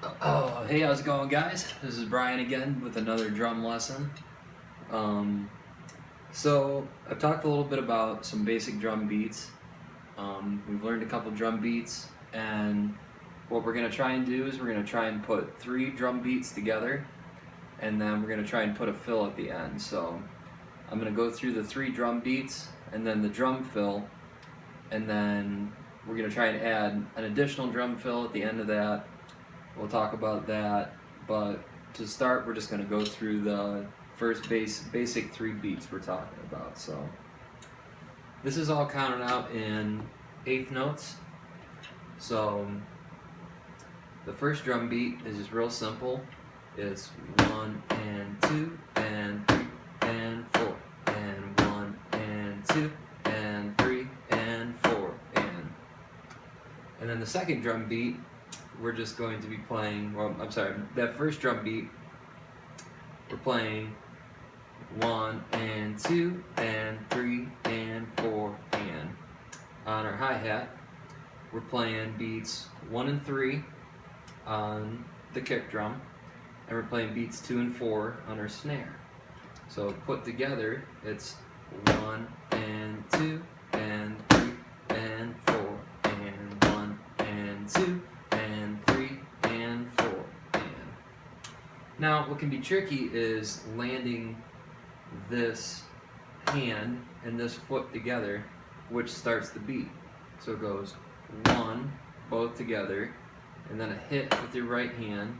Oh, hey, how's it going, guys? This is Brian again with another drum lesson. So I've talked a little bit about some basic drum beats. We've learned a couple drum beats, and what we're gonna try and do is we're gonna try and put 3 drum beats together, and then we're gonna try and put a fill at the end. So I'm gonna go through the 3 drum beats, and then the drum fill, and then we're gonna try and add an additional drum fill at the end of that. We'll talk about that, but to start, we're just going to go through the first basic 3 beats we're talking about. So this is all counted out in 1/8 notes. So the first drum beat is just real simple. It's 1 and 2 and 3 and 4 and 1 and 2 and 3 and 4 and then the second drum beat, we're just going to be playing, well, I'm sorry, that first drum beat, we're playing 1 and 2 and 3 and 4 and. On our hi-hat, we're playing beats 1 and 3 on the kick drum, and we're playing beats 2 and 4 on our snare. So put together, it's 1 and 2 and 3 and 4 and 1 and 2 and 3 and 4 and. Now what can be tricky is landing this hand and this foot together, which starts the beat. So it goes 1, both together, and then a hit with your right hand,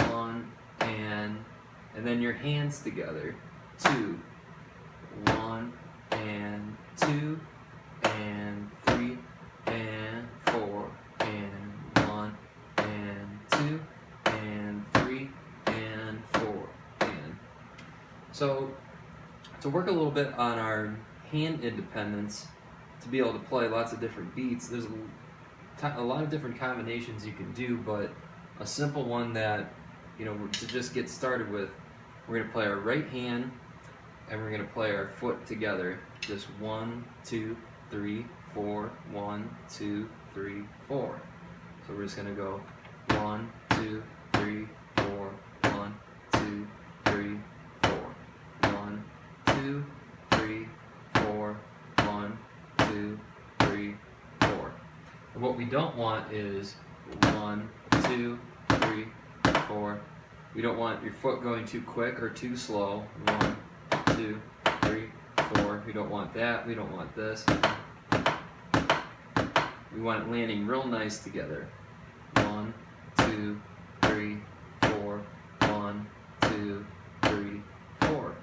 1 and then your hands together, 2, 1 and 2 and 3 and 4 and 1 and 2 and 3 and 4 and. So to work a little bit on our hand independence, to be able to play lots of different beats, there's a lot of different combinations you can do, but a simple one that, to just get started with, we're going to play our right hand and we're going to play our foot together, just 1, 2, 3, 4, 1, 2, 3, 4. So we're just going to go 1, 2, 3, 4, 1, 2, 3, 4, 1, 2, 3, 4, 1, 2, 3, 4. And what we don't want is 1, 2, 3, 4. We don't want your foot going too quick or too slow. 1, 2, 3, 4. We don't want that. We don't want this. We want it landing real nice together. 1, 2, 3, 4. 1, 2, 3, 4.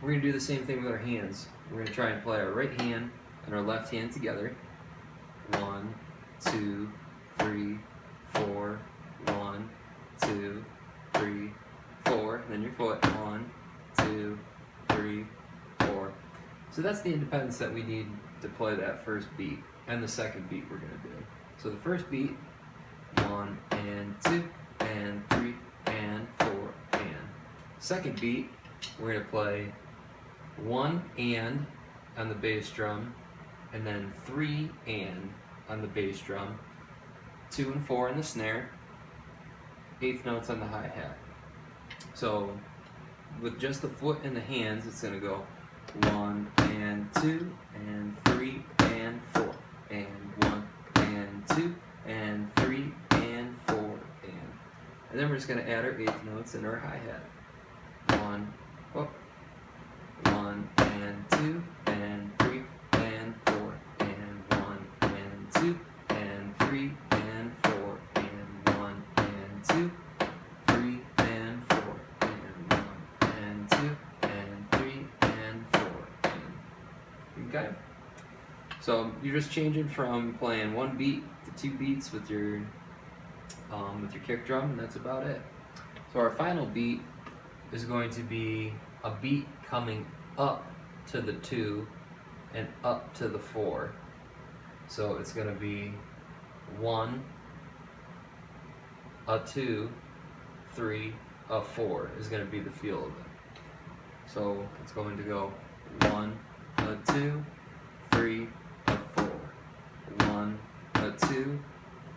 We're going to do the same thing with our hands. We're going to try and play our right hand and our left hand together. 1, 2, 3, 4. 1, 2, 3, 4. Then your foot. 1, 2, 3, 4. So that's the independence that we need to play that first beat and the second beat we're going to do. So the first beat, 1 and 2 and 3 and 4 and. Second beat, we're going to play 1 and on the bass drum, and then 3 and on the bass drum, 2 and 4 on the snare, 1/8 notes on the hi-hat. So with just the foot and the hands, it's going to go 1 and 2 and 3 and 4 and 1 and 2 and 3 and 4 and then we're just going to add our 1/8 notes in our hi-hat. 1, whoop, 1 and 2 and 3 and 4 and 1 and 2 and 3 and 4 and 1 and 2, 3 and 4 and 1 and 2 and 3 and 4 and. Okay? So you're just changing from playing 1 beat to 2 beats with your kick drum, and that's about it. So our final beat is going to be a beat coming up to the 2 and up to the 4. So it's going to be 1, a 2, 3, a 4 is going to be the feel of it. So it's going to go 1, a 2, 3, a 4. 1, a 2,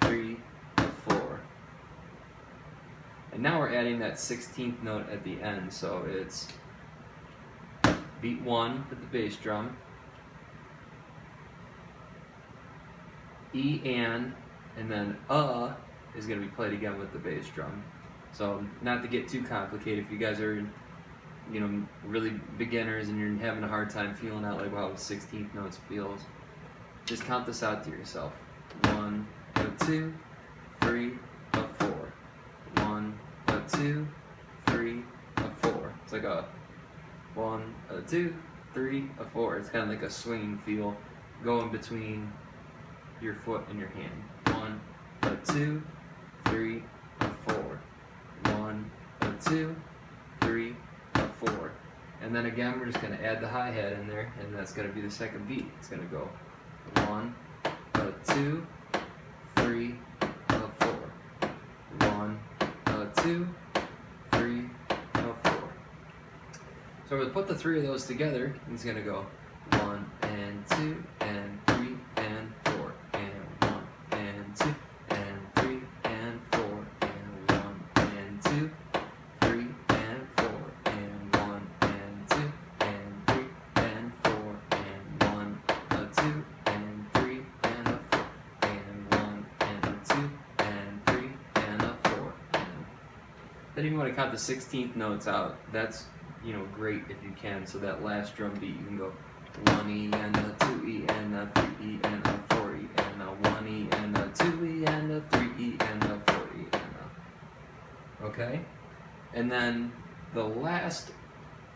3, a 4. And now we're adding that 16th note at the end, so it's beat 1 with the bass drum, E and then is going to be played again with the bass drum. So not to get too complicated, if you guys are, you know, really beginners and you're having a hard time feeling out like how the 16th notes feels, just count this out to yourself. 1, 2, 3, 4. 1, 2, 3, 4. It's like a 1, 2, 3, 4. It's kind of like a swinging feel going between your foot and your hand. 1, 2, 3, 4. 1, 2, 3, 4. And then again, we're just going to add the hi-hat in there, and that's going to be the second beat. It's going to go 1, 2, 3, 4. 1, 2, 3, 4. So we'll put the 3 of those together. It's going to go 1 and 2 and 3 and 4 and 1 and 2 and 3 and 4 and 1 and 2, 3 and 4 and 1 and 2 and 3 and 4 and 1, 2 and 3 and 4 and 1 and 2 and 3 and 4. Then if you want to count the 16th notes out, that's, you know, great if you can. So that last drum beat, you can go 1E and a 2E and a 3E and a 4E and a 1E and a 2E and a 3E and a 4E and a... Okay? And then the last,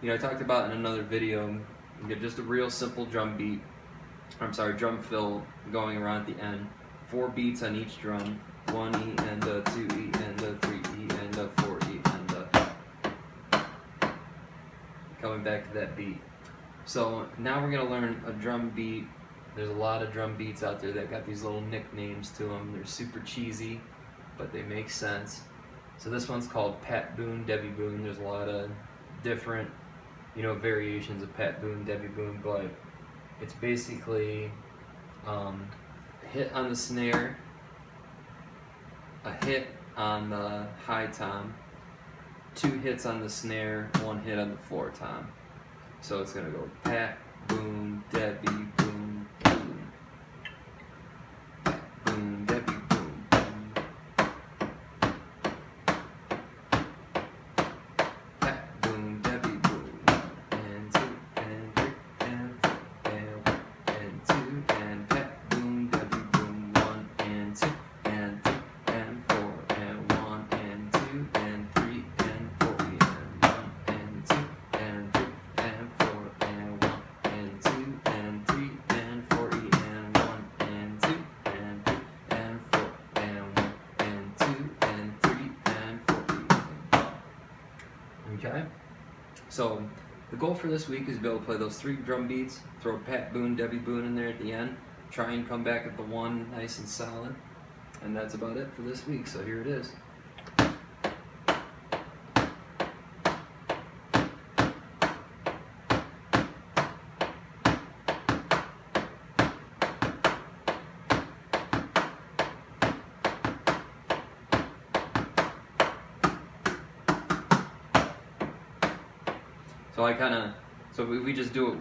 you know, I talked about in another video, you get just a real simple drum beat, drum fill going around at the end. 4 beats on each drum, 1E and a 2E and a 3E and a 4E and a... Coming back to that beat. So now we're going to learn a drum beat. There's a lot of drum beats out there that got these little nicknames to them. They're super cheesy, but they make sense. So this one's called Pat Boone, Debbie Boone. There's a lot of different, you know, variations of Pat Boone, Debbie Boone, but it's basically a hit on the snare, a hit on the high tom, 2 hits on the snare, 1 hit on the floor tom. So it's gonna go Pat Boone, Debbie Boone, boom. Pat Boone, Debbie Boone, boom. Pat Boone, Debbie Boone, 1 and 2 and 3 and 4 and 1 and 2 and Pat Boone, Debbie Boone, 1 and 2 and 3 and 4 and 1 and 2 and 3 and 4 and 1 and 2 and 3 and 4 and 1 and 2 and 3 and 4 and 1 and 2 and 3 and 4 and 1 and 2 and 3 and 4 and 1. Okay? So the goal for this week is to be able to play those 3 drum beats, throw Pat Boone, Debbie Boone in there at the end, try and come back at the 1 nice and solid, and that's about it for this week. So here it is. So we just do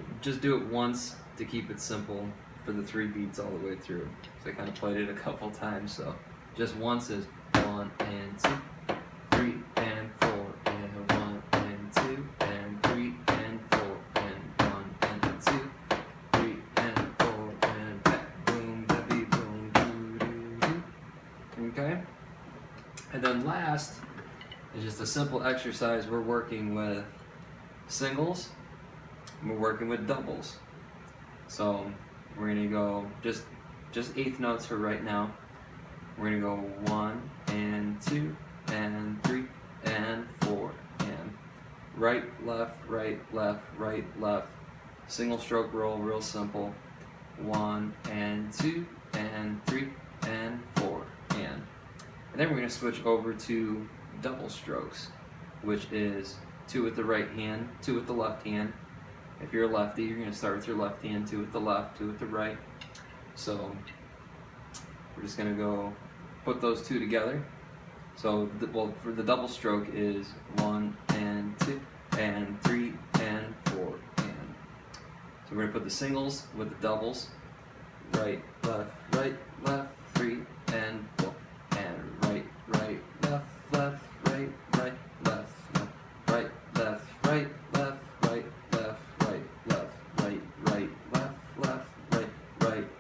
it once to keep it simple for the 3 beats all the way through. So I kind of played it a couple times. So just once is 1 and 2, 3 and 4 and 1 and 2 and 3 and 4 and 1 and 2, 3 and 4 and Pat Boone, Debbie Boone, doo doo doo. Okay. And then last is just a simple exercise. We're working with singles, and we're working with doubles. So we're gonna go just 1/8 notes for right now. We're gonna go 1 and 2 and 3 and 4 and right, left, right, left, right, left. Single stroke roll, real simple. 1 and 2 and 3 and 4 and then we're gonna switch over to double strokes, which is 2 with the right hand, 2 with the left hand. If you're a lefty, you're going to start with your left hand, 2 with the left, 2 with the right. So we're just going to go put those 2 together. So, for the double stroke is 1 and 2 and 3 and 4 and. So we're going to put the singles with the doubles. Right, left, 3 and 4 and right, left, right, left, right, left, right, left, right,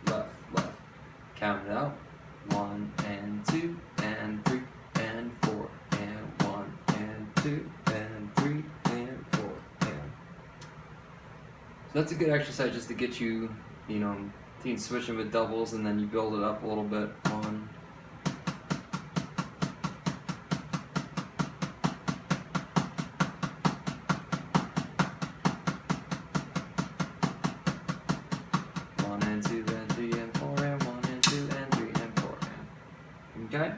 left, left. Count it out. 1 and 2 and 3 and 4 and 1 and 2 and 3 and 4 and. So that's a good exercise just to get you, switching with doubles, and then you build it up a little bit. 1. 1 and 2 and 3 and 4 and 1 and 2 and 3 and 4 and. Okay?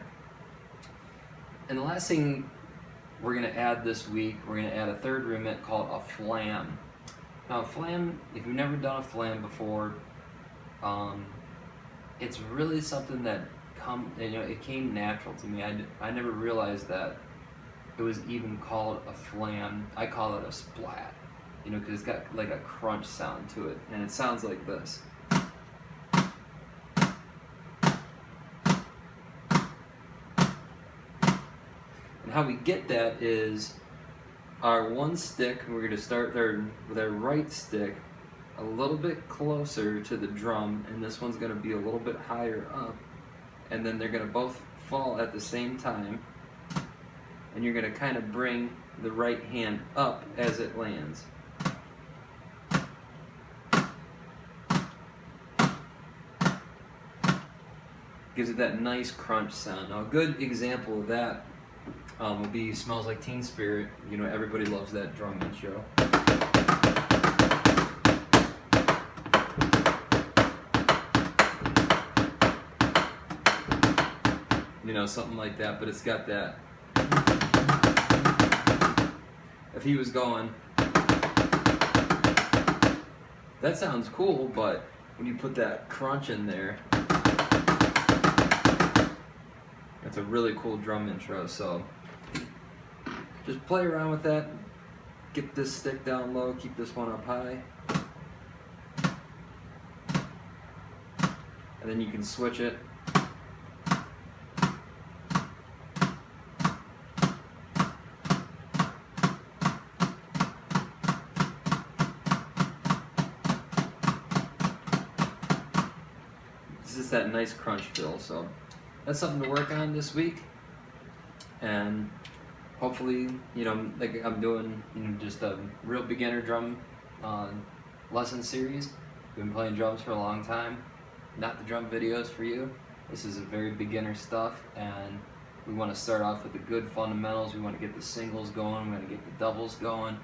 And the last thing we're going to add this week, we're going to add a third rudiment called a flam. Now, a flam, if you've never done a flam before, it's really something that it came natural to me. I never realized that it was even called a flam. I call it a splat, because it's got like a crunch sound to it, and it sounds like this. And how we get that is our one stick, we're going to start there with our right stick a little bit closer to the drum, and this one's going to be a little bit higher up, and then they're going to both fall at the same time, and you're going to kind of bring the right hand up as it lands. Gives it that nice crunch sound. Now, a good example of that will be Smells Like Teen Spirit. Everybody loves that drum intro. Something like that, but it's got that. If he was going, that sounds cool, but when you put that crunch in there, it's a really cool drum intro. So just play around with that, get this stick down low, keep this one up high, and then you can switch it. It's that nice crunch feel. So that's something to work on this week, and hopefully, like I'm doing, just a real beginner drum lesson series. We've been playing drums for a long time. Not the drum videos for you. This is a very beginner stuff, and we want to start off with the good fundamentals. We want to get the singles going. We want to get the doubles going.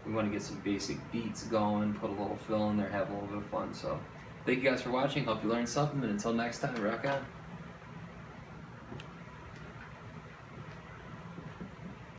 We want to get some basic beats going, put a little fill in there, have a little bit of fun. So thank you guys for watching. Hope you learned something, and until next time, rock on.